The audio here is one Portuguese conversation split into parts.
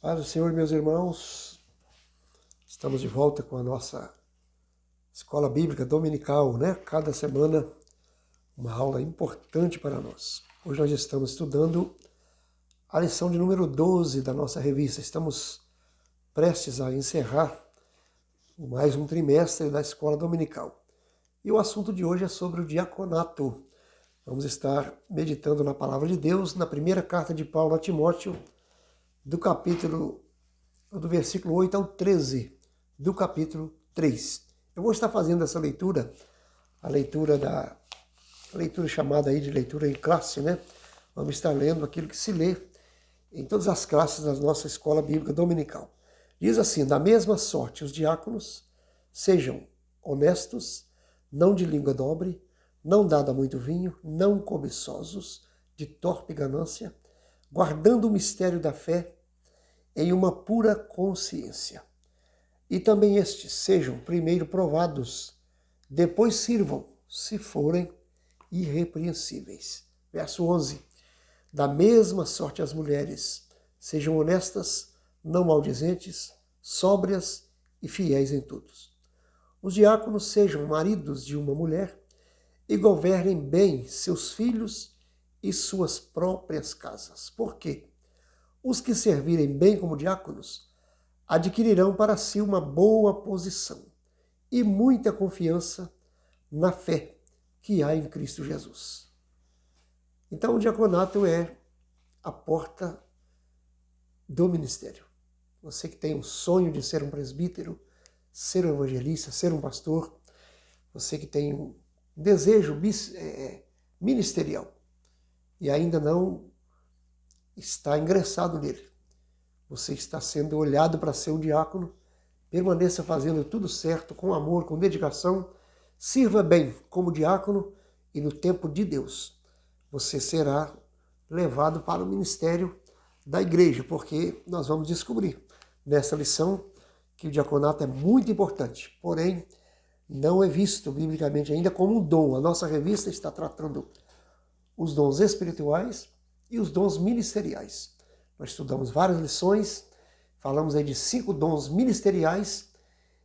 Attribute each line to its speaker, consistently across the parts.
Speaker 1: Paz do Senhor, meus irmãos, estamos de volta com a nossa escola bíblica dominical, né? Cada semana uma aula importante para nós. Hoje nós estamos estudando a lição de número 12 da nossa revista. Estamos prestes a encerrar mais um trimestre da escola dominical. E o assunto de hoje é sobre o diaconato. Vamos estar meditando na palavra de Deus, na primeira carta de Paulo a Timóteo, do versículo 8 ao 13, do capítulo 3. Eu vou estar fazendo essa leitura, a leitura chamada aí de leitura em classe, né? Vamos estar lendo aquilo que se lê em todas as classes da nossa escola bíblica dominical. Diz assim: da mesma sorte os diáconos sejam honestos, não de língua dobre, não dado a muito vinho, não cobiçosos, de torpe ganância, guardando o mistério da fé em uma pura consciência. E também estes sejam primeiro provados, depois sirvam, se forem irrepreensíveis. Verso 11. Da mesma sorte as mulheres sejam honestas, não maldizentes, sóbrias e fiéis em tudo. Os diáconos sejam maridos de uma mulher e governem bem seus filhos e suas próprias casas. Por quê? Os que servirem bem como diáconos adquirirão para si uma boa posição e muita confiança na fé que há em Cristo Jesus. Então o diaconato é a porta do ministério. Você que tem um sonho de ser um presbítero, ser um evangelista, ser um pastor, você que tem um desejo ministerial e ainda não está ingressado nele, você está sendo olhado para ser um diácono, permaneça fazendo tudo certo, com amor, com dedicação, sirva bem como diácono e no tempo de Deus você será levado para o ministério da igreja, porque nós vamos descobrir nessa lição que o diaconato é muito importante, porém não é visto biblicamente ainda como um dom. A nossa revista está tratando os dons espirituais e os dons ministeriais. Nós estudamos várias lições, falamos aí de 5 dons ministeriais,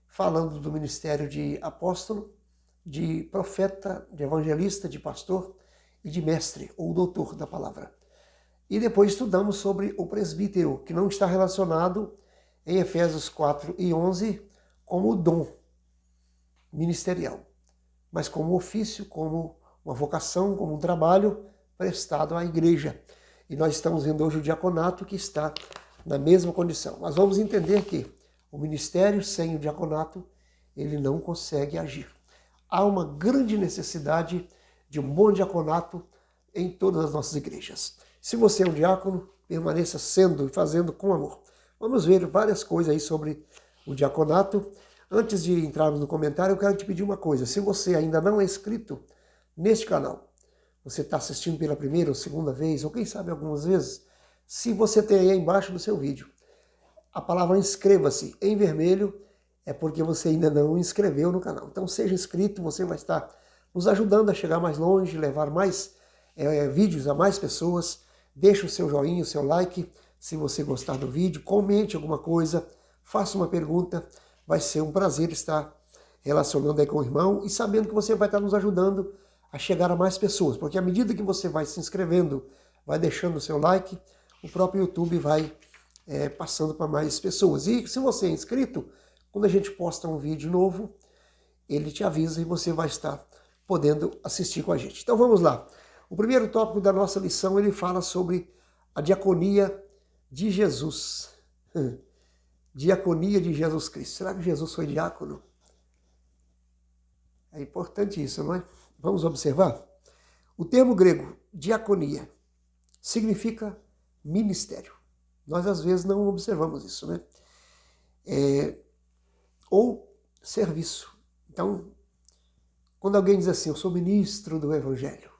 Speaker 1: falando do ministério de apóstolo, de profeta, de evangelista, de pastor e de mestre ou doutor da palavra. E depois estudamos sobre o presbítero, que não está relacionado em Efésios 4 e 11 como dom ministerial, mas como ofício, como uma vocação, como um trabalho prestado à igreja. E nós estamos vendo hoje o diaconato que está na mesma condição. Mas vamos entender que o ministério sem o diaconato, ele não consegue agir. Há uma grande necessidade de um bom diaconato em todas as nossas igrejas. Se você é um diácono, permaneça sendo e fazendo com amor. Vamos ver várias coisas aí sobre o diaconato. Antes de entrarmos no comentário, eu quero te pedir uma coisa. Se você ainda não é inscrito neste canal, você está assistindo pela primeira ou segunda vez, ou quem sabe algumas vezes, se você tem aí embaixo do seu vídeo a palavra inscreva-se em vermelho, é porque você ainda não inscreveu no canal. Então seja inscrito, você vai estar nos ajudando a chegar mais longe, levar mais vídeos a mais pessoas. Deixe o seu joinha, o seu like, se você gostar do vídeo, comente alguma coisa, faça uma pergunta. Vai ser um prazer estar relacionando aí com o irmão e sabendo que você vai estar nos ajudando a chegar a mais pessoas, porque à medida que você vai se inscrevendo, vai deixando o seu like, o próprio YouTube vai passando para mais pessoas. E se você é inscrito, quando a gente posta um vídeo novo, ele te avisa e você vai estar podendo assistir com a gente. Então vamos lá. O primeiro tópico da nossa lição, ele fala sobre a diaconia de Jesus. Diaconia de Jesus Cristo. Será que Jesus foi diácono? É importante isso, não é? Vamos observar? O termo grego, diaconia, significa ministério. Nós, às vezes, não observamos isso, né? Ou serviço. Então, quando alguém diz assim, eu sou ministro do Evangelho,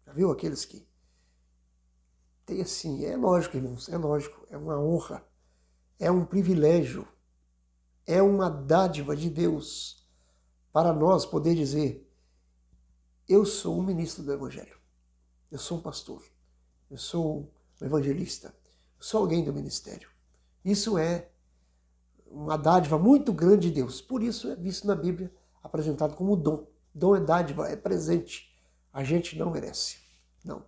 Speaker 1: já viu aqueles que tem assim, é lógico, irmãos, é lógico, é uma honra, é um privilégio, é uma dádiva de Deus para nós poder dizer, eu sou um ministro do Evangelho, eu sou um pastor, eu sou um evangelista, eu sou alguém do ministério. Isso é uma dádiva muito grande de Deus. Por isso é visto na Bíblia apresentado como dom. Dom é dádiva, é presente. A gente não merece. Não.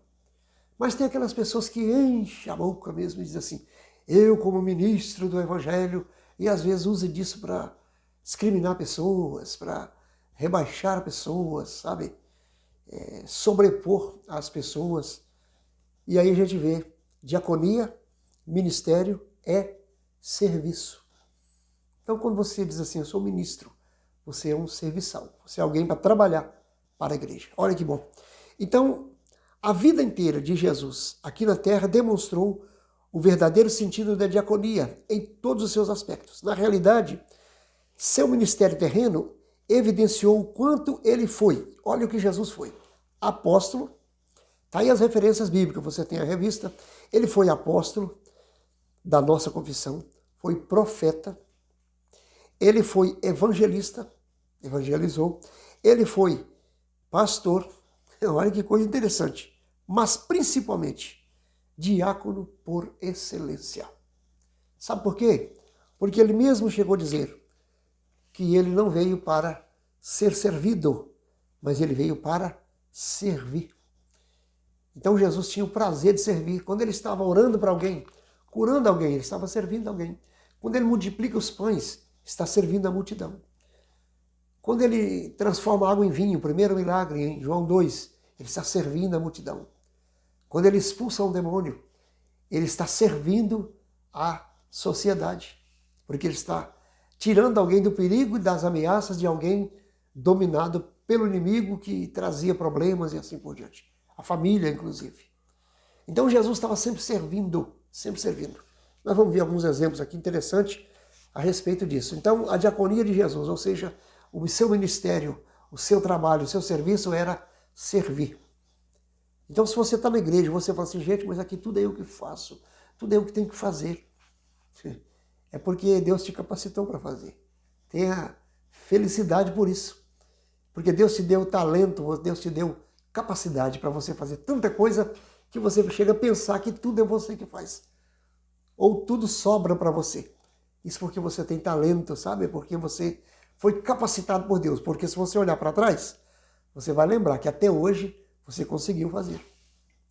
Speaker 1: Mas tem aquelas pessoas que enchem a boca mesmo e dizem assim, eu como ministro do Evangelho, e às vezes usa disso para discriminar pessoas, para rebaixar pessoas, sabe? Sobrepor as pessoas. E aí a gente vê, diaconia, ministério é serviço. Então quando você diz assim, eu sou ministro, você é um serviçal, você é alguém para trabalhar para a igreja. Olha que bom. Então, a vida inteira de Jesus aqui na terra demonstrou o verdadeiro sentido da diaconia em todos os seus aspectos. Na realidade, seu ministério terreno evidenciou o quanto ele foi. Olha o que Jesus foi. Apóstolo, tá aí as referências bíblicas, você tem a revista. Ele foi apóstolo da nossa confissão, foi profeta, ele foi evangelista, evangelizou, ele foi pastor, olha que coisa interessante, mas principalmente diácono por excelência. Sabe por quê? Porque ele mesmo chegou a dizer que ele não veio para ser servido, mas ele veio para servir. Então Jesus tinha o prazer de servir. Quando ele estava orando para alguém, curando alguém, ele estava servindo alguém. Quando ele multiplica os pães, está servindo a multidão. Quando ele transforma água em vinho, o primeiro milagre em João 2, ele está servindo a multidão. Quando ele expulsa um demônio, ele está servindo a sociedade, porque ele está tirando alguém do perigo e das ameaças de alguém dominado pelo inimigo que trazia problemas e assim por diante. A família, inclusive. Então Jesus estava sempre servindo, sempre servindo. Nós vamos ver alguns exemplos aqui interessantes a respeito disso. Então, a diaconia de Jesus, ou seja, o seu ministério, o seu trabalho, o seu serviço era servir. Então, se você está na igreja, você fala assim, gente, mas aqui tudo é eu que faço, tudo é eu que tenho que fazer. É porque Deus te capacitou para fazer. Tenha felicidade por isso. Porque Deus te deu talento, Deus te deu capacidade para você fazer tanta coisa que você chega a pensar que tudo é você que faz. Ou tudo sobra para você. Isso porque você tem talento, sabe? Porque você foi capacitado por Deus. Porque se você olhar para trás, você vai lembrar que até hoje você conseguiu fazer.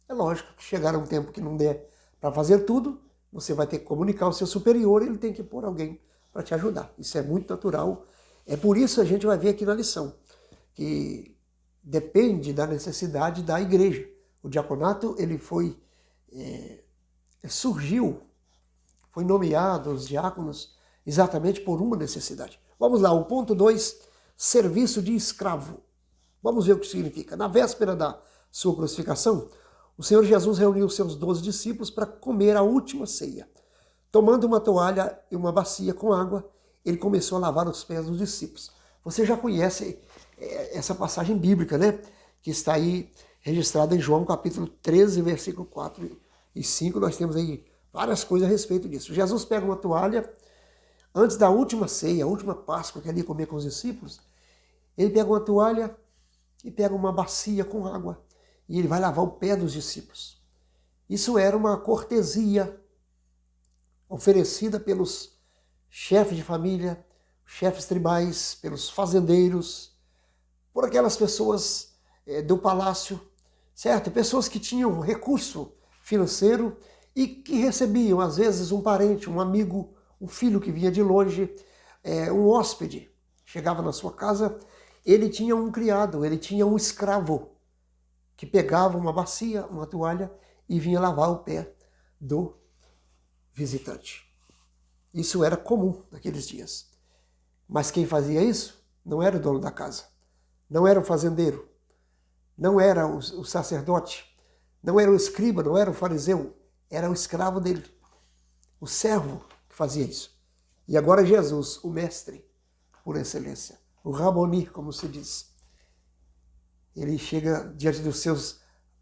Speaker 1: É lógico que chegar um tempo que não der para fazer tudo, você vai ter que comunicar ao seu superior e ele tem que pôr alguém para te ajudar. Isso é muito natural. É por isso a gente vai ver aqui na lição que depende da necessidade da igreja. O diaconato, ele surgiu, foi nomeado os diáconos exatamente por uma necessidade. Vamos lá, o ponto 2, serviço de escravo. Vamos ver o que significa. Na véspera da sua crucificação, o Senhor Jesus reuniu seus 12 discípulos para comer a última ceia. Tomando uma toalha e uma bacia com água, ele começou a lavar os pés dos discípulos. Você já conhece essa passagem bíblica, né? Que está aí registrada em João capítulo 13, versículo 4 e 5. Nós temos aí várias coisas a respeito disso. Jesus pega uma toalha, antes da última ceia, a última Páscoa que ele ia comer com os discípulos, ele pega uma toalha e pega uma bacia com água e ele vai lavar o pé dos discípulos. Isso era uma cortesia oferecida pelos chefes de família, chefes tribais, pelos fazendeiros, por aquelas pessoas do palácio, certo? Pessoas que tinham recurso financeiro e que recebiam, às vezes, um parente, um amigo, um filho que vinha de longe, um hóspede, chegava na sua casa, ele tinha um criado, ele tinha um escravo que pegava uma bacia, uma toalha e vinha lavar o pé do visitante. Isso era comum naqueles dias. Mas quem fazia isso não era o dono da casa, não era o fazendeiro, não era o sacerdote, não era o escriba, não era o fariseu, era o escravo dele, o servo que fazia isso. E agora Jesus, o mestre por excelência, o Raboni, como se diz, ele chega diante dos seus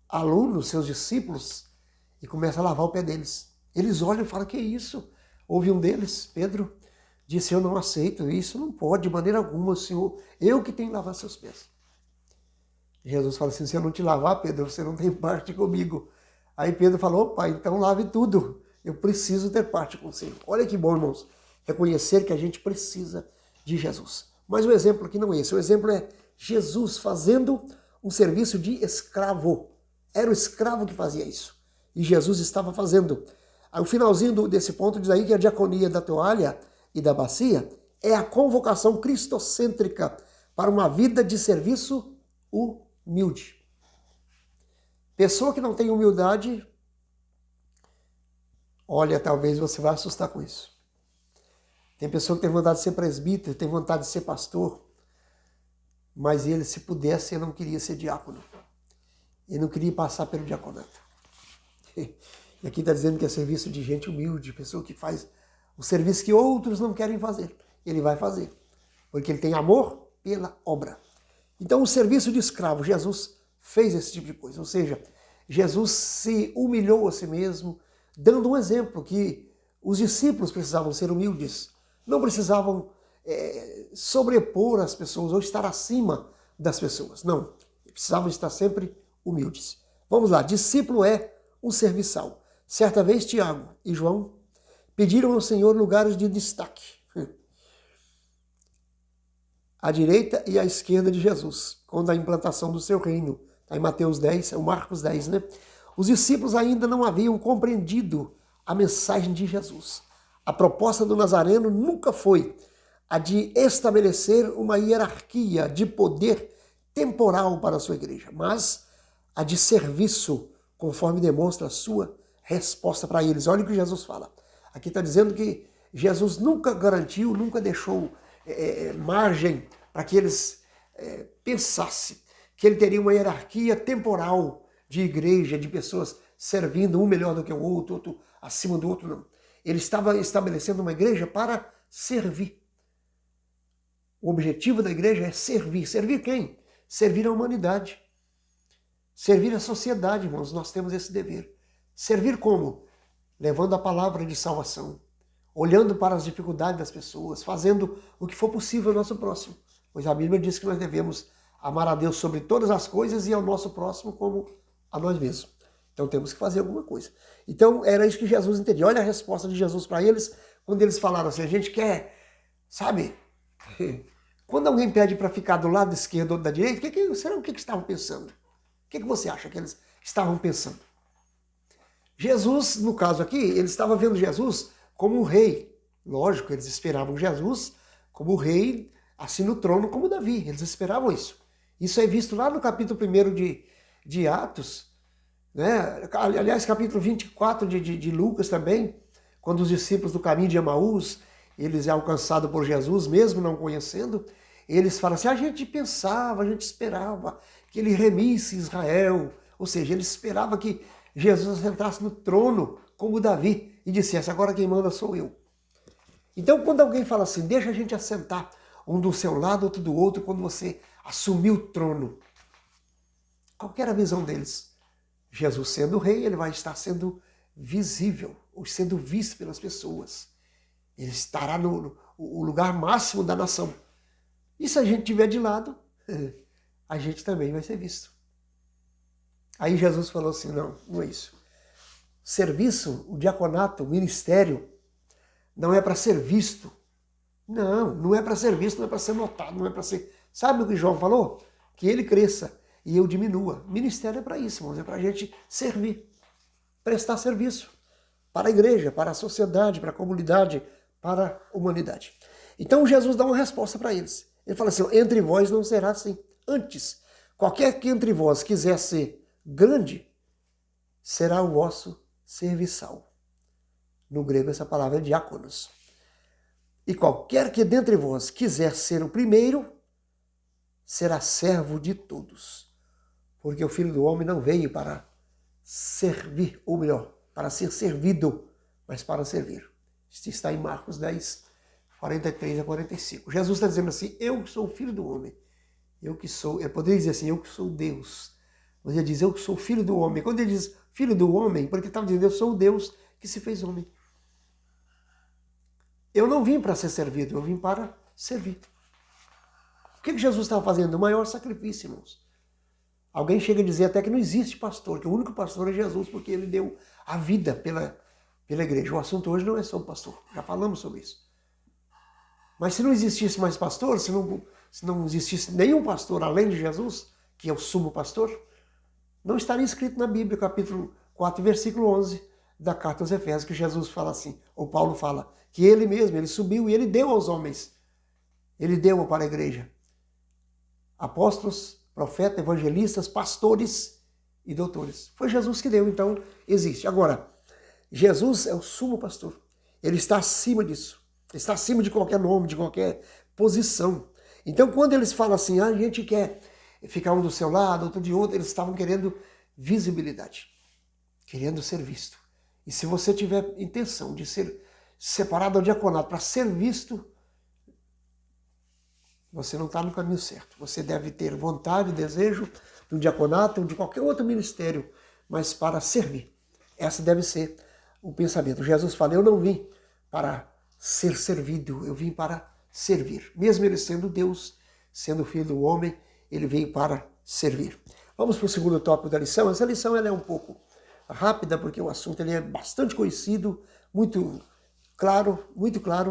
Speaker 1: alunos, seus discípulos, e começa a lavar o pé deles. Eles olham e falam, que é isso? Houve um deles, Pedro, disse, eu não aceito isso, não pode de maneira alguma, Senhor, eu que tenho que lavar seus pés. Jesus fala assim, se eu não te lavar, Pedro, você não tem parte comigo. Aí Pedro falou, opa, então lave tudo. eu preciso ter parte com o Senhor. Olha que bom, irmãos, reconhecer que a gente precisa de Jesus. Mas o exemplo aqui não é esse, o exemplo é Jesus fazendo um serviço de escravo. Era o escravo que fazia isso. E Jesus estava fazendo. O finalzinho desse ponto diz aí que a diaconia da toalha e da bacia é a convocação cristocêntrica para uma vida de serviço humilde. Pessoa que não tem humildade, olha, talvez você vai assustar com isso. Tem pessoa que tem vontade de ser presbítero, tem vontade de ser pastor, mas ele, se pudesse, ele não queria ser diácono. Ele não queria passar pelo diaconato. E aqui está dizendo que é serviço de gente humilde, pessoa que faz o serviço que outros não querem fazer. Ele vai fazer, porque ele tem amor pela obra. Então, o serviço de escravo, Jesus fez esse tipo de coisa. Ou seja, Jesus se humilhou a si mesmo, dando um exemplo que os discípulos precisavam ser humildes. Não precisavam sobrepor as pessoas ou estar acima das pessoas. Não, precisavam estar sempre humildes. Vamos lá, discípulo é um serviçal. Certa vez Tiago e João pediram ao Senhor lugares de destaque, à direita e à esquerda de Jesus, quando a implantação do seu reino. Está em Mateus 10, é o Marcos 10, né? Os discípulos ainda não haviam compreendido a mensagem de Jesus. A proposta do Nazareno nunca foi a de estabelecer uma hierarquia de poder temporal para a sua igreja, mas a de serviço, conforme demonstra a sua resposta para eles. Olha o que Jesus fala. Aqui está dizendo que Jesus nunca garantiu, nunca deixou margem para que eles pensassem que ele teria uma hierarquia temporal de igreja, de pessoas servindo um melhor do que o outro, outro acima do outro, não. Ele estava estabelecendo uma igreja para servir. O objetivo da igreja é servir. Servir quem? Servir a humanidade. Servir a sociedade, irmãos. Nós temos esse dever. Servir como? Levando a palavra de salvação, olhando para as dificuldades das pessoas, fazendo o que for possível ao nosso próximo. Pois a Bíblia diz que nós devemos amar a Deus sobre todas as coisas e ao nosso próximo como a nós mesmos. Então temos que fazer alguma coisa. Então era isso que Jesus entendia. Olha a resposta de Jesus para eles, quando eles falaram assim, a gente quer, sabe, quando alguém pede para ficar do lado esquerdo ou da direita, será o que estavam pensando? O que você acha que eles estavam pensando? Jesus, no caso aqui, eles estavam vendo Jesus como um rei. Lógico, eles esperavam Jesus como rei, assim no trono como Davi. Eles esperavam isso. Isso é visto lá no capítulo 1 de Atos, né? Aliás, capítulo 24 de Lucas também, quando os discípulos do caminho de Emaús, eles é alcançados por Jesus, mesmo não conhecendo, eles falam assim, a gente pensava, a gente esperava que ele remisse Israel, ou seja, ele esperava que Jesus entrasse no trono como Davi e dissesse, agora quem manda sou eu. Então, quando alguém fala assim, deixa a gente assentar um do seu lado, outro do outro, quando você assumir o trono, qual que era a visão deles? Jesus sendo rei, ele vai estar sendo visível, ou sendo visto pelas pessoas. Ele estará no lugar máximo da nação. E se a gente estiver de lado, a gente também vai ser visto. Aí Jesus falou assim, não é isso. Serviço, o diaconato, o ministério, não é para ser visto. Não é para ser visto, não é para ser notado, não é para ser... Sabe o que João falou? Que ele cresça e eu diminua. Ministério é para isso, irmãos, é para a gente servir, prestar serviço para a igreja, para a sociedade, para a comunidade, para a humanidade. Então Jesus dá uma resposta para eles. Ele fala assim, entre vós não será assim. Antes, qualquer que entre vós quiser ser grande, será o vosso serviçal. No grego essa palavra é diáconos. E qualquer que dentre vós quiser ser o primeiro, será servo de todos. Porque o Filho do Homem não veio para servir, ou melhor, para ser servido, mas para servir. Isso está em Marcos 10, 43 a 45. Jesus está dizendo assim, eu sou o Filho do Homem. Eu que sou, eu poderia dizer assim, eu que sou Deus. Mas ele diz, eu que sou Filho do Homem. Quando ele diz Filho do Homem, porque ele estava dizendo, eu sou o Deus que se fez homem. Eu não vim para ser servido, eu vim para servir. O que Jesus estava fazendo? O maior sacrifício, irmãos. Alguém chega a dizer até que não existe pastor, que o único pastor é Jesus, porque ele deu a vida pela igreja. O assunto hoje não é sobre pastor, já falamos sobre isso. Mas se não existisse mais pastor, se não existisse nenhum pastor além de Jesus, que é o sumo pastor, não estaria escrito na Bíblia, capítulo 4, versículo 11 da carta aos Efésios, que Jesus fala assim, ou Paulo fala, que ele mesmo, ele subiu e ele deu aos homens, ele deu para a igreja apóstolos, profetas, evangelistas, pastores e doutores. Foi Jesus que deu, então existe. Agora, Jesus é o sumo pastor, ele está acima disso, ele está acima de qualquer nome, de qualquer posição. Então, quando eles falam assim, a gente quer ficar um do seu lado, outro de outro, eles estavam querendo visibilidade, querendo ser visto. E se você tiver intenção de ser separado ao diaconato para ser visto, você não está no caminho certo. Você deve ter vontade, desejo do diaconato ou de qualquer outro ministério, mas para servir. Essa deve ser o pensamento. Jesus fala, eu não vim para ser servido, eu vim para servir. Mesmo ele sendo Deus, sendo filho do homem, ele veio para servir. Vamos para o segundo tópico da lição. Essa lição ela é um pouco rápida, porque o assunto ele é bastante conhecido, muito claro,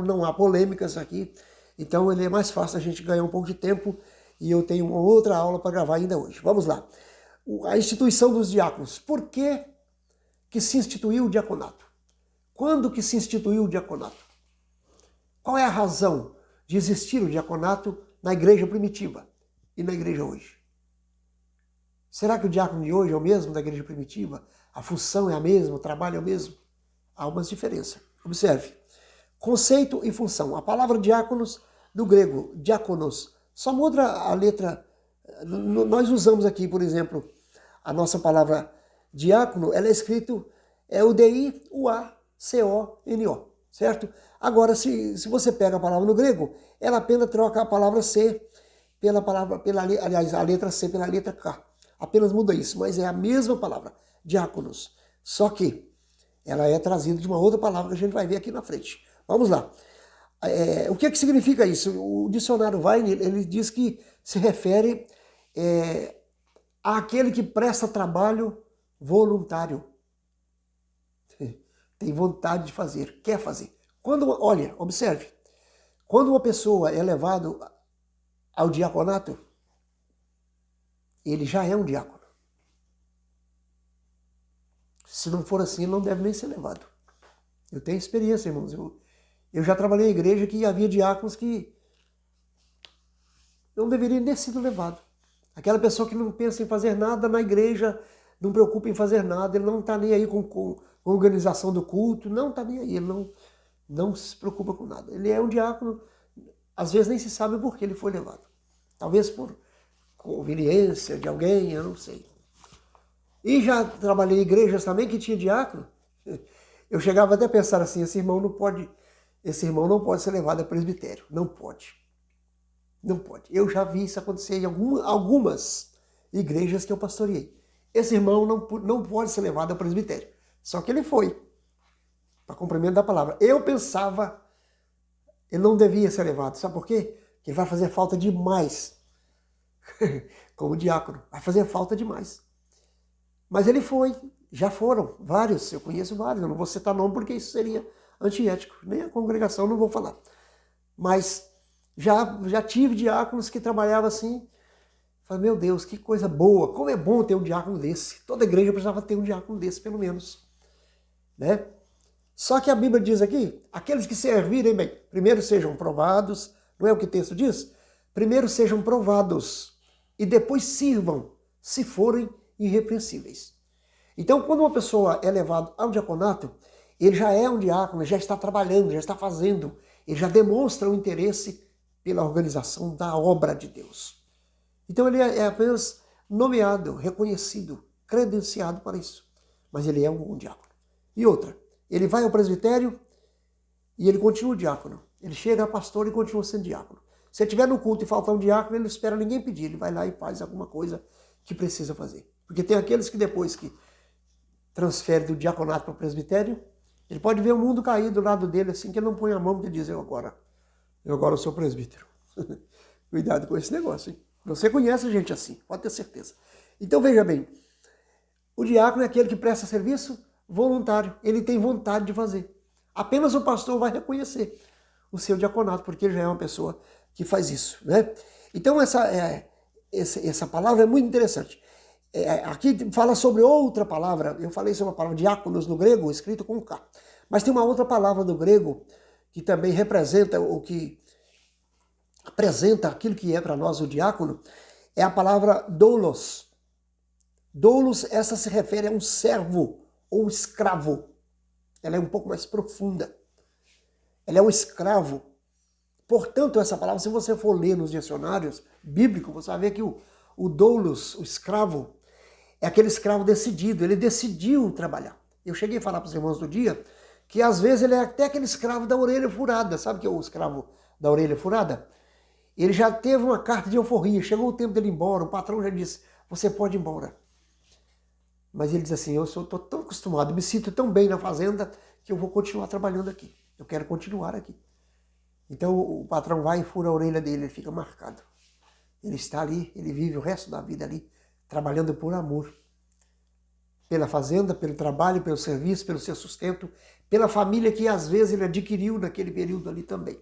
Speaker 1: não há polêmicas aqui. Então ele é mais fácil a gente ganhar um pouco de tempo e eu tenho uma outra aula para gravar ainda hoje. Vamos lá. A instituição dos diáconos. Por que se instituiu o diaconato? Quando que se instituiu o diaconato? Qual é a razão de existir o diaconato na igreja primitiva e na igreja hoje? Será que o diácono de hoje é o mesmo da igreja primitiva? A função é a mesma, o trabalho é o mesmo? Há umas diferenças. Observe. Conceito e função. A palavra diáconos, do grego, diáconos, só muda a letra. Nós usamos aqui, por exemplo, a nossa palavra diácono, ela é escrito, o D-I-U-A-C-O-N-O, certo? Agora, se você pega a palavra no grego, ela apenas troca a palavra C aliás, a letra C pela letra K. Apenas muda isso, mas é a mesma palavra, diáconos. Só que ela é trazida de uma outra palavra que a gente vai ver aqui na frente. Vamos lá. O que significa isso? O dicionário Vine, ele diz que se refere àquele que presta trabalho voluntário. Tem vontade de fazer, quer fazer. Olha, observe. Quando uma pessoa é levado ao diaconato, ele já é um diácono. Se não for assim, ele não deve nem ser levado. Eu tenho experiência, irmãos. Eu já trabalhei em igreja que havia diáconos que não deveriam ter sido levados. Aquela pessoa que não pensa em fazer nada na igreja, não preocupa em fazer nada, ele não está nem aí com a organização do culto, não está nem aí, ele não se preocupa com nada. Ele é um diácono, às vezes nem se sabe por que ele foi levado. Talvez por conveniência de alguém, eu não sei. E já trabalhei em igrejas também que tinha diácono. Eu chegava até a pensar assim, esse irmão não pode ser levado a presbitério. Não pode. Não pode. Eu já vi isso acontecer em algumas igrejas que eu pastoreei. Esse irmão não pode ser levado a presbitério. Só que ele foi, para cumprimento da palavra. Eu pensava, ele não devia ser levado. Sabe por quê? Porque ele vai fazer falta demais. Como diácono. Vai fazer falta demais. Mas ele foi. Já foram vários. Eu conheço vários. Eu não vou citar nome porque isso seria antiético. Nem a congregação não vou falar. Mas já tive diáconos que trabalhavam assim. Falei, meu Deus, que coisa boa. Como é bom ter um diácono desse. Toda igreja precisava ter um diácono desse, pelo menos. Né? Só que a Bíblia diz aqui, aqueles que servirem bem, primeiro sejam provados, não é o que o texto diz? Primeiro sejam provados e depois sirvam, se forem irrepreensíveis. Então, quando uma pessoa é levada ao diaconato, ele já é um diácono, já está trabalhando, já está fazendo, ele já demonstra o interesse pela organização da obra de Deus. Então, ele é apenas nomeado, reconhecido, credenciado para isso. Mas ele é um bom diácono. E outra, ele vai ao presbitério e ele continua diácono. Ele chega a pastor e continua sendo diácono. Se ele estiver no culto e faltar um diácono, ele não espera ninguém pedir. Ele vai lá e faz alguma coisa que precisa fazer. Porque tem aqueles que depois que transfere do diaconato para o presbitério, ele pode ver o mundo cair do lado dele assim, que ele não põe a mão e diz, eu agora sou presbítero. Cuidado com esse negócio, hein? Você conhece gente assim, pode ter certeza. Então veja bem, o diácono é aquele que presta serviço voluntário, ele tem vontade de fazer. Apenas o pastor vai reconhecer o seu diaconato, porque ele já é uma pessoa que faz isso, né? Então essa palavra é muito interessante. Aqui fala sobre outra palavra, eu falei sobre a palavra diáconos no grego, escrito com K. Mas tem uma outra palavra no grego que também representa o que apresenta aquilo que é para nós o diácono, é a palavra doulos. Doulos, essa se refere a um servo ou um escravo. Ela é um pouco mais profunda. Ela é um escravo. Portanto, essa palavra, se você for ler nos dicionários bíblicos, você vai ver que o doulos, o escravo, é aquele escravo decidido, ele decidiu trabalhar. Eu cheguei a falar para os irmãos do dia que às vezes ele é até aquele escravo da orelha furada. Sabe o que é o escravo da orelha furada? Ele já teve uma carta de euforia, chegou o tempo dele ir embora, o patrão já disse, você pode ir embora. Mas ele diz assim, eu estou tão acostumado, me sinto tão bem na fazenda que eu vou continuar trabalhando aqui. Eu quero continuar aqui. Então o patrão vai e fura a orelha dele, ele fica marcado. Ele está ali, ele vive o resto da vida ali, trabalhando por amor. Pela fazenda, pelo trabalho, pelo serviço, pelo seu sustento, pela família que às vezes ele adquiriu naquele período ali também.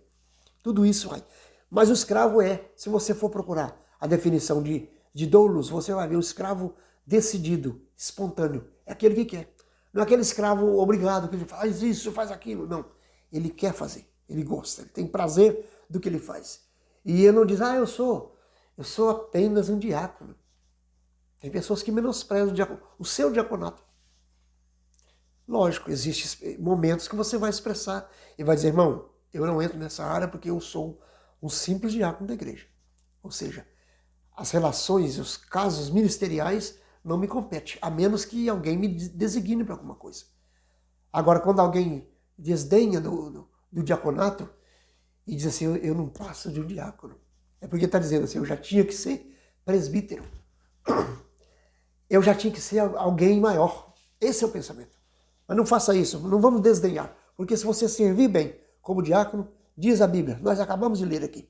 Speaker 1: Tudo isso vai. Mas o escravo se você for procurar a definição de doulos, você vai ver o escravo decidido, espontâneo. É aquele que quer. Não é aquele escravo obrigado, que ele faz isso, faz aquilo. Não. Ele quer fazer. Ele gosta. Ele tem prazer do que ele faz. E ele não diz, eu sou apenas um diácono. Tem pessoas que menosprezam o seu diaconato. Lógico, existem momentos que você vai expressar e vai dizer, irmão, eu não entro nessa área porque eu sou um simples diácono da igreja. Ou seja, as relações, os casos ministeriais não me competem, a menos que alguém me designe para alguma coisa. Agora, quando alguém desdenha do diaconato e diz assim, eu não passo de um diácono, é porque está dizendo assim, eu já tinha que ser presbítero. Eu já tinha que ser alguém maior. Esse é o pensamento. Mas não faça isso, não vamos desdenhar. Porque se você servir bem como diácono, diz a Bíblia, nós acabamos de ler aqui,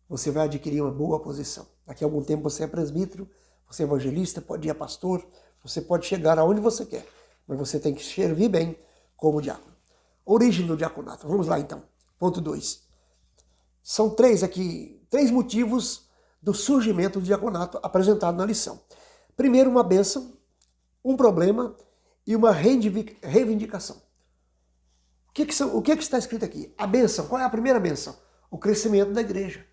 Speaker 1: você vai adquirir uma boa posição. Daqui a algum tempo você é presbítero, você é evangelista, pode ir a pastor, você pode chegar aonde você quer. Mas você tem que servir bem como diácono. Origem do diaconato. Vamos lá então. Ponto 2. São três motivos do surgimento do diaconato apresentado na lição. Primeiro, uma bênção, um problema e uma reivindicação. O que está escrito aqui? A bênção, qual é a primeira bênção? O crescimento da igreja.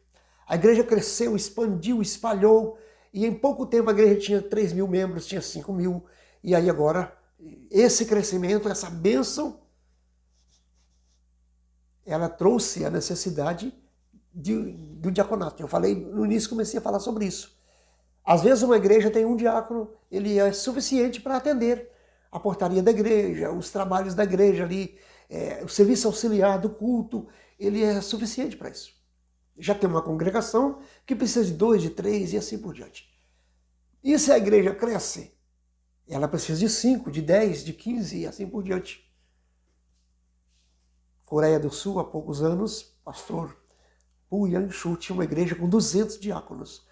Speaker 1: A igreja cresceu, expandiu, espalhou, e em pouco tempo a igreja tinha 3.000 membros, tinha 5.000, e aí agora esse crescimento, essa bênção, ela trouxe a necessidade do diaconato. Eu falei no início, comecei a falar sobre isso. Às vezes uma igreja tem um diácono, ele é suficiente para atender a portaria da igreja, os trabalhos da igreja ali, o serviço auxiliar do culto, ele é suficiente para isso. Já tem uma congregação que precisa de 2, de 3 e assim por diante. E se a igreja cresce, ela precisa de 5, de 10, de 15 e assim por diante. Coreia do Sul, há poucos anos, pastor Pu Yang-Shu tinha uma igreja com 200 diáconos.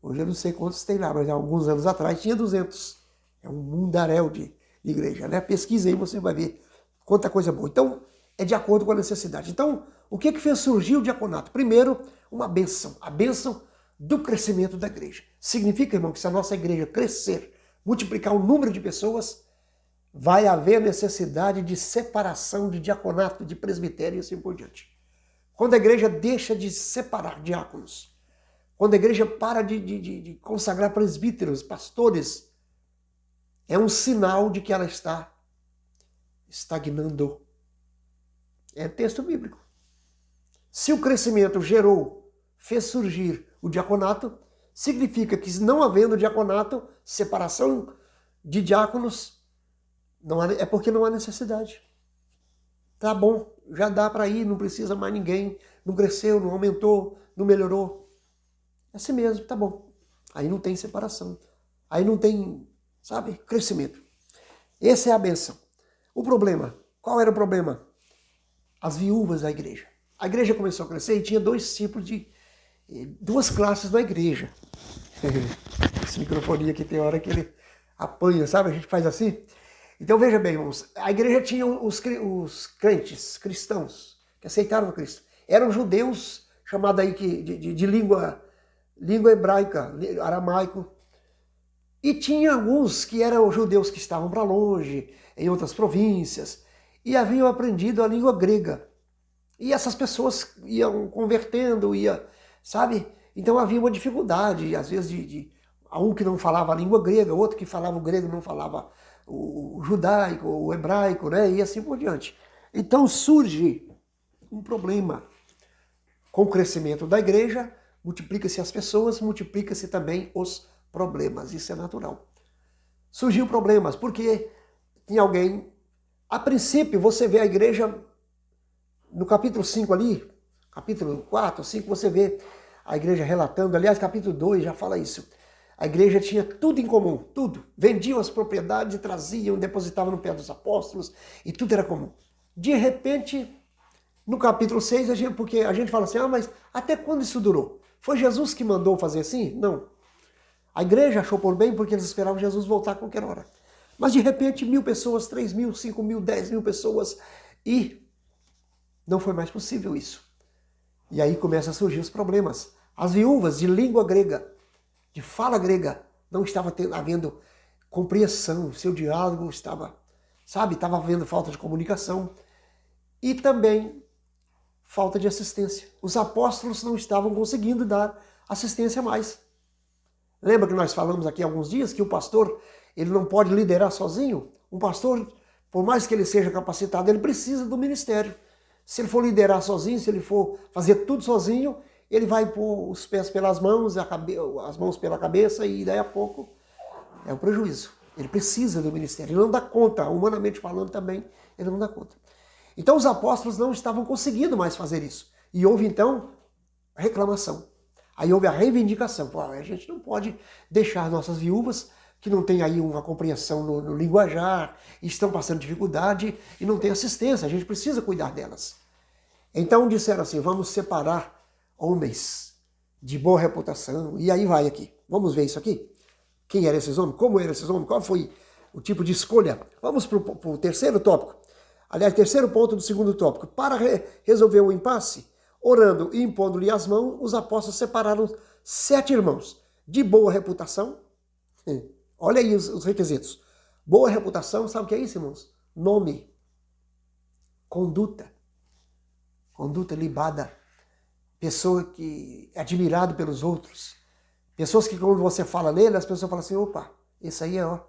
Speaker 1: Hoje eu não sei quantos tem lá, mas há alguns anos atrás tinha 200. É um mundaréu de igreja, né? Pesquisa aí, você vai ver quanta coisa boa. Então, é de acordo com a necessidade. Então, o que fez surgir o diaconato? Primeiro, uma bênção. A bênção do crescimento da igreja. Significa, irmão, que se a nossa igreja crescer, multiplicar o número de pessoas, vai haver necessidade de separação de diaconato, de presbitério e assim por diante. Quando a igreja deixa de separar diáconos, quando a igreja para de consagrar presbíteros, pastores, é um sinal de que ela está estagnando. É texto bíblico. Se o crescimento fez surgir o diaconato, significa que não havendo diaconato, separação de diáconos, é porque não há necessidade. Tá bom, já dá para ir, não precisa mais ninguém, não cresceu, não aumentou, não melhorou. É assim mesmo, tá bom. Aí não tem separação. Aí não tem, crescimento. Essa é a bênção. O problema, qual era o problema? As viúvas da igreja. A igreja começou a crescer e tinha duas classes na igreja. Esse microfone aqui tem hora que ele apanha, a gente faz assim. Então veja bem, irmãos, a igreja tinha os crentes, cristãos, que aceitaram Cristo. Eram judeus, chamados aí de língua hebraica, aramaico. E tinha alguns que eram judeus que estavam para longe, em outras províncias, e haviam aprendido a língua grega. E essas pessoas iam convertendo, sabe? Então havia uma dificuldade, às vezes, um que não falava a língua grega, outro que falava o grego não falava o judaico, o hebraico, né? E assim por diante. Então surge um problema. Com o crescimento da igreja, multiplica-se as pessoas, multiplica-se também os problemas. Isso é natural. Surgiu problemas, porque tinha alguém... A princípio, você vê a igreja, no capítulo 5 ali, capítulo 4, 5, você vê a igreja relatando, aliás, capítulo 2 já fala isso. A igreja tinha tudo em comum, tudo. Vendiam as propriedades, traziam, depositavam no pé dos apóstolos, e tudo era comum. De repente, no capítulo 6, porque a gente fala assim, mas até quando isso durou? Foi Jesus que mandou fazer assim? Não. A igreja achou por bem porque eles esperavam Jesus voltar a qualquer hora. Mas de repente 1.000 pessoas, 3.000, 5.000, 10.000 pessoas, e não foi mais possível isso. E aí começam a surgir os problemas. As viúvas de língua grega, de fala grega, não estava havendo compreensão, seu diálogo estava havendo falta de comunicação e também falta de assistência. Os apóstolos não estavam conseguindo dar assistência mais. Lembra que nós falamos aqui há alguns dias que o pastor, ele não pode liderar sozinho? Um pastor, por mais que ele seja capacitado, ele precisa do ministério. Se ele for liderar sozinho, se ele for fazer tudo sozinho, ele vai pôr os pés pelas mãos, as mãos pela cabeça, e daí a pouco é um prejuízo. Ele precisa do ministério, ele não dá conta, humanamente falando também, ele não dá conta. Então os apóstolos não estavam conseguindo mais fazer isso. E houve então a reclamação. Aí houve a reivindicação. A gente não pode deixar nossas viúvas, que não têm aí uma compreensão no linguajar, estão passando dificuldade e não têm assistência, a gente precisa cuidar delas. Então disseram assim, vamos separar homens de boa reputação, e aí vai aqui. Vamos ver isso aqui? Quem eram esses homens? Como eram esses homens? Qual foi o tipo de escolha? Vamos para o terceiro tópico. Aliás, terceiro ponto do segundo tópico. Para resolver o impasse, orando e impondo-lhe as mãos, os apóstolos separaram 7 irmãos de boa reputação. Olha aí os requisitos. Boa reputação, sabe o que é isso, irmãos? Nome, conduta, conduta libada, pessoa que é admirado pelos outros, pessoas que quando você fala nele, as pessoas falam assim, opa, esse aí é ó.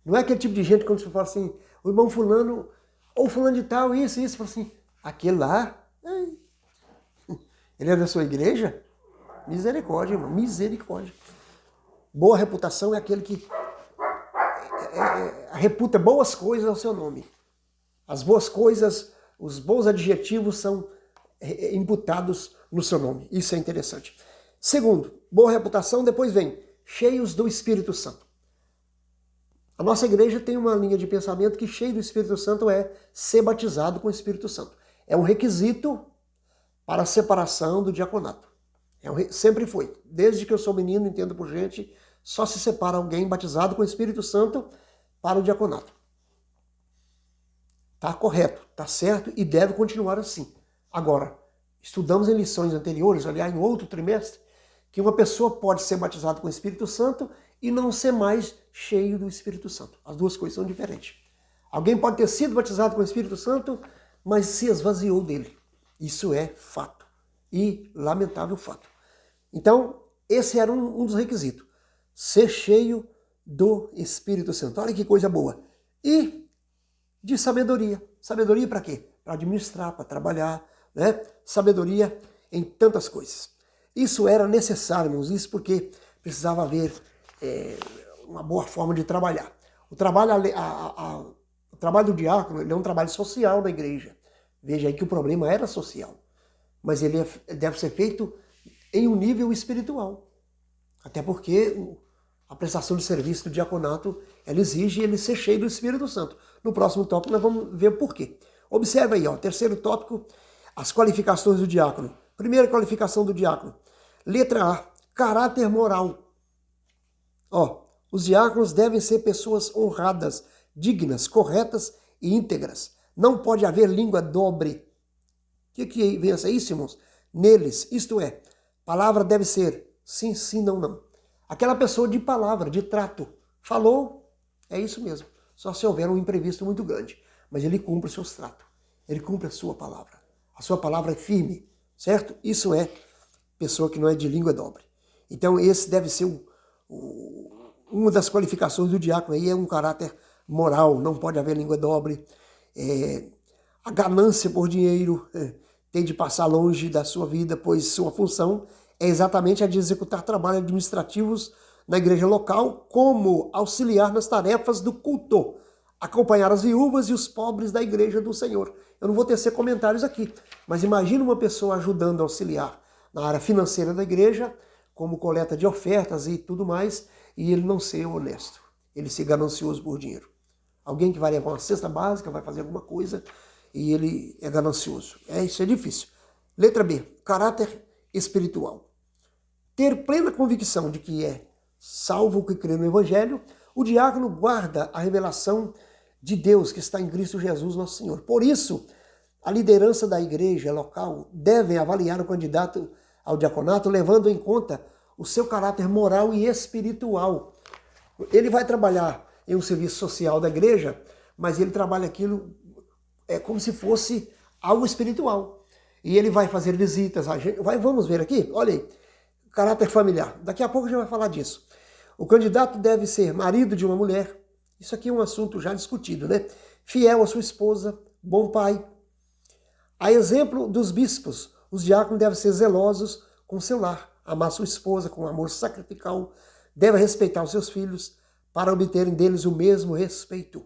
Speaker 1: Não é aquele tipo de gente quando você fala assim, o irmão fulano, ou fulano de tal, isso, fala assim, aquele lá, ele é da sua igreja? Misericórdia, irmão, misericórdia. Boa reputação é aquele que reputa boas coisas ao seu nome. As boas coisas, os bons adjetivos são imputados no seu nome. Isso é interessante. Segundo, boa reputação, depois vem cheios do Espírito Santo. A nossa igreja tem uma linha de pensamento que cheio do Espírito Santo é ser batizado com o Espírito Santo. É um requisito para a separação do diaconato. Sempre foi. Desde que eu sou menino, entendo por gente, só se separa alguém batizado com o Espírito Santo para o diaconato. Está correto, está certo e deve continuar assim. Agora, estudamos em lições anteriores, aliás, no outro trimestre, que uma pessoa pode ser batizada com o Espírito Santo e não ser mais cheio do Espírito Santo. As duas coisas são diferentes. Alguém pode ter sido batizado com o Espírito Santo, mas se esvaziou dele. Isso é fato. E lamentável fato. Então, esse era um dos requisitos. Ser cheio do Espírito Santo. Olha que coisa boa. E de sabedoria. Sabedoria para quê? Para administrar, para trabalhar, né? Sabedoria em tantas coisas. Isso era necessário, irmãos, isso porque precisava haver uma boa forma de trabalhar. O trabalho do diácono ele é um trabalho social na igreja. Veja aí que o problema era social. Mas ele deve ser feito em um nível espiritual. Até porque a prestação de serviço do diaconato ela exige ele ser cheio do Espírito Santo. No próximo tópico nós vamos ver o porquê. Observe aí, terceiro tópico, as qualificações do diácono. Primeira qualificação do diácono. Letra A, caráter moral. Os diáconos devem ser pessoas honradas, dignas, corretas e íntegras. Não pode haver língua dobre. O que vem a ser isso, irmãos? Neles, isto é, palavra deve ser sim, sim, não, não. Aquela pessoa de palavra, de trato, falou, é isso mesmo. Só se houver um imprevisto muito grande. Mas ele cumpre os seus tratos. Ele cumpre a sua palavra. A sua palavra é firme, certo? Isso é pessoa que não é de língua dobre. Então esse deve ser uma das qualificações do diácono aí, é um caráter moral, não pode haver língua dobre. A ganância por dinheiro tem de passar longe da sua vida, pois sua função é exatamente a de executar trabalhos administrativos na igreja local, como auxiliar nas tarefas do culto, acompanhar as viúvas e os pobres da igreja do Senhor. Eu não vou tecer comentários aqui, mas imagina uma pessoa ajudando a auxiliar na área financeira da igreja, como coleta de ofertas e tudo mais, e ele não ser honesto, ele ser ganancioso por dinheiro. Alguém que vai levar uma cesta básica, vai fazer alguma coisa, e ele é ganancioso. Isso é difícil. Letra B, caráter espiritual. Ter plena convicção de que é salvo o que crê no Evangelho, o diácono guarda a revelação de Deus que está em Cristo Jesus, nosso Senhor. Por isso, a liderança da igreja local deve avaliar o candidato ao diaconato, levando em conta o seu caráter moral e espiritual. Ele vai trabalhar em um serviço social da igreja, mas ele trabalha aquilo como se fosse algo espiritual. E ele vai fazer visitas, vamos ver aqui, olha aí, caráter familiar. Daqui a pouco a gente vai falar disso. O candidato deve ser marido de uma mulher. Isso aqui é um assunto já discutido, né? Fiel à sua esposa, bom pai. A exemplo dos bispos, os diáconos devem ser zelosos com seu lar, amar sua esposa com amor sacrificial, devem respeitar os seus filhos para obterem deles o mesmo respeito.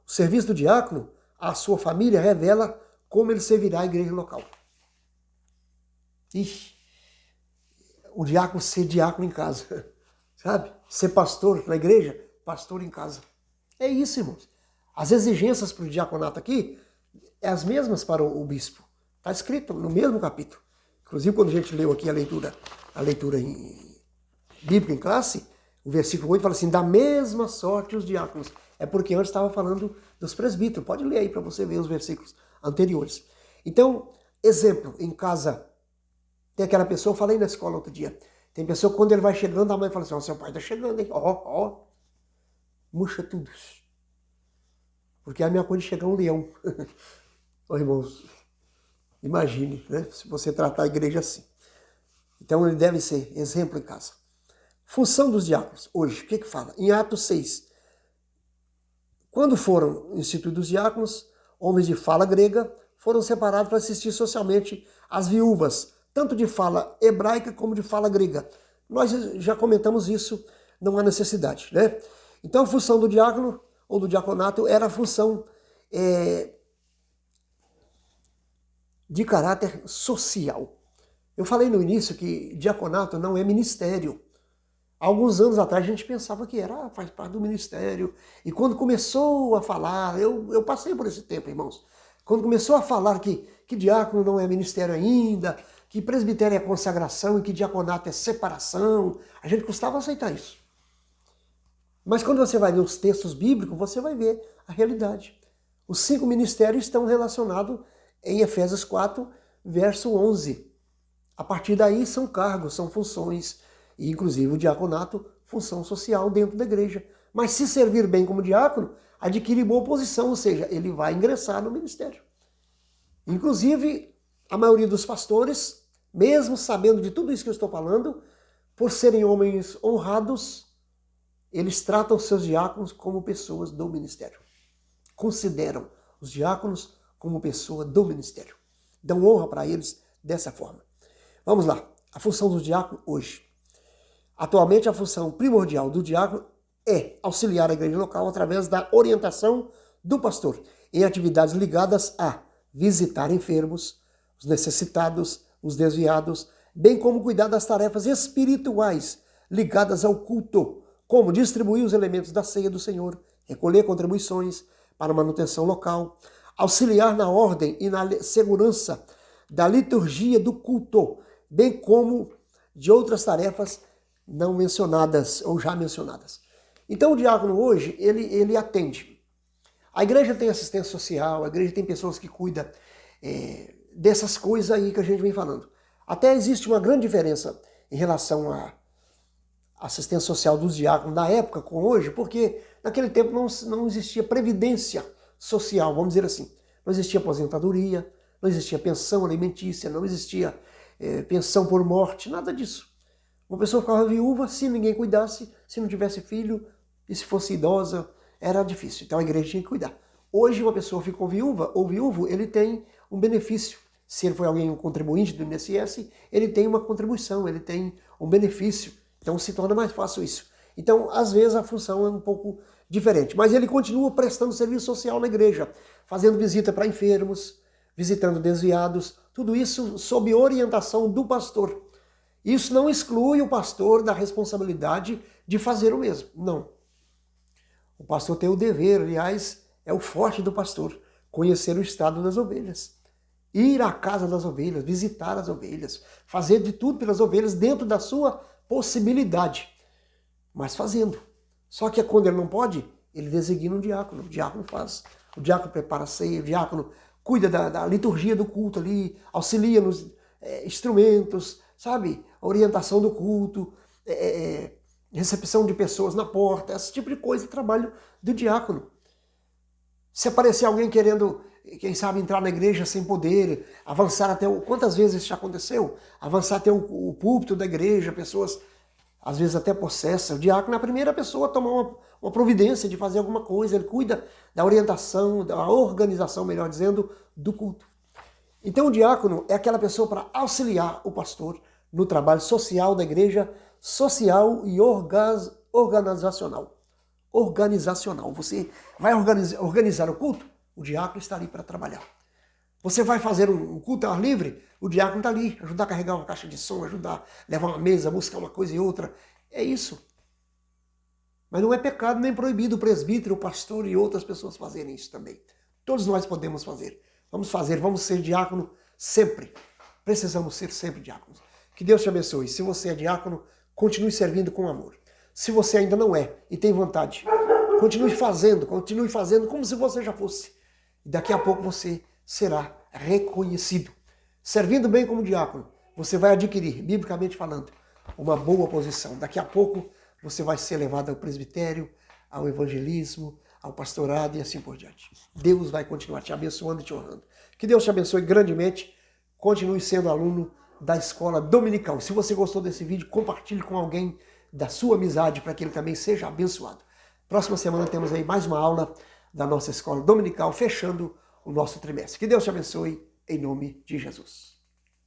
Speaker 1: O serviço do diácono à sua família revela como ele servirá a igreja local. Ixi, o diácono ser diácono em casa, sabe? Ser pastor na igreja, pastor em casa. É isso, irmãos. As exigências para o diaconato aqui é as mesmas para o bispo. Está escrito no mesmo capítulo. Inclusive, quando a gente leu aqui a leitura bíblica em classe, o versículo 8 fala assim, da mesma sorte os diáconos. É porque antes estava falando dos presbíteros. Pode ler aí para você ver os versículos anteriores. Então, exemplo, em casa, tem aquela pessoa, eu falei na escola outro dia, tem pessoa que quando ele vai chegando, a mãe fala assim, seu pai está chegando, hein? Ó, murcha tudo. Porque é a minha coisa de chegar um leão. Ô, irmãos, imagine, né? Se você tratar a igreja assim. Então ele deve ser exemplo em casa. Função dos diáconos, hoje, o que fala? Em Atos 6. Quando foram instituídos os diáconos, homens de fala grega foram separados para assistir socialmente às viúvas, tanto de fala hebraica como de fala grega. Nós já comentamos isso, não há necessidade, né? Então a função do diácono ou do diaconato era a função de caráter social. Eu falei no início que diaconato não é ministério. Há alguns anos atrás a gente pensava que faz parte do ministério. E quando começou a falar, eu passei por esse tempo, irmãos. Quando começou a falar que diácono não é ministério ainda, que presbitério é consagração e que diaconato é separação, a gente custava aceitar isso. Mas quando você vai ver os textos bíblicos, você vai ver a realidade. Os 5 ministérios estão relacionados em Efésios 4, verso 11. A partir daí são cargos, são funções, e inclusive o diaconato, função social dentro da igreja. Mas se servir bem como diácono, adquire boa posição, ou seja, ele vai ingressar no ministério. Inclusive, a maioria dos pastores, mesmo sabendo de tudo isso que eu estou falando, por serem homens honrados, eles tratam seus diáconos como pessoas do ministério. Consideram os diáconos como pessoa do ministério. Dão honra para eles dessa forma. Vamos lá. A função do diácono hoje. Atualmente, a função primordial do diácono é auxiliar a igreja local através da orientação do pastor em atividades ligadas a visitar enfermos, os necessitados, os desviados, bem como cuidar das tarefas espirituais ligadas ao culto, como distribuir os elementos da ceia do Senhor, recolher contribuições para manutenção local, auxiliar na ordem e na segurança da liturgia do culto, bem como de outras tarefas não mencionadas ou já mencionadas. Então o diácono hoje, ele atende. A igreja tem assistência social, a igreja tem pessoas que cuidam dessas coisas aí que a gente vem falando. Até existe uma grande diferença em relação à assistência social dos diáconos da época com hoje, porque naquele tempo não existia previdência social, vamos dizer assim. Não existia aposentadoria, não existia pensão alimentícia, não existia pensão por morte, nada disso. Uma pessoa ficava viúva se ninguém cuidasse, se não tivesse filho, e se fosse idosa, era difícil. Então a igreja tinha que cuidar. Hoje uma pessoa ficou viúva ou viúvo, ele tem um benefício. Se ele foi alguém, um contribuinte do INSS, ele tem uma contribuição, ele tem um benefício. Então se torna mais fácil isso. Então, às vezes, a função é um pouco diferente. Mas ele continua prestando serviço social na igreja, fazendo visita para enfermos, visitando desviados, tudo isso sob orientação do pastor. Isso não exclui o pastor da responsabilidade de fazer o mesmo, não. O pastor tem o dever, aliás, é o forte do pastor, conhecer o estado das ovelhas. Ir à casa das ovelhas, visitar as ovelhas, fazer de tudo pelas ovelhas dentro da sua possibilidade, mas fazendo. Só que quando ele não pode, ele designa um diácono. O diácono faz. O diácono prepara a ceia, o diácono cuida da liturgia do culto ali, auxilia nos instrumentos, sabe? A orientação do culto, recepção de pessoas na porta, esse tipo de coisa, trabalho do diácono. Se aparecer alguém querendo, quem sabe, entrar na igreja sem poder, avançar até o... Quantas vezes isso já aconteceu? Avançar até o púlpito da igreja, pessoas, às vezes até possessas. O diácono é a primeira pessoa a tomar uma providência de fazer alguma coisa. Ele cuida da orientação, da organização, melhor dizendo, do culto. Então o diácono é aquela pessoa para auxiliar o pastor no trabalho social da igreja, social e organizacional. Você vai organizar o culto? O diácono está ali para trabalhar. Você vai fazer um culto ao ar livre? O diácono está ali, ajudar a carregar uma caixa de som, ajudar a levar uma mesa, buscar uma coisa e outra. É isso. Mas não é pecado nem proibido o presbítero, o pastor e outras pessoas fazerem isso também. Todos nós podemos fazer. Vamos ser diácono sempre. Precisamos ser sempre diáconos. Que Deus te abençoe. Se você é diácono, continue servindo com amor. Se você ainda não é e tem vontade, continue fazendo como se você já fosse. E daqui a pouco você será reconhecido. Servindo bem como diácono, você vai adquirir, biblicamente falando, uma boa posição. Daqui a pouco você vai ser levado ao presbitério, ao evangelismo, ao pastorado e assim por diante. Deus vai continuar te abençoando e te honrando. Que Deus te abençoe grandemente. Continue sendo aluno da escola dominical. Se você gostou desse vídeo, compartilhe com alguém da sua amizade para que ele também seja abençoado. Próxima semana temos aí mais uma aula da nossa escola dominical, fechando o nosso trimestre. Que Deus te abençoe, em nome de Jesus.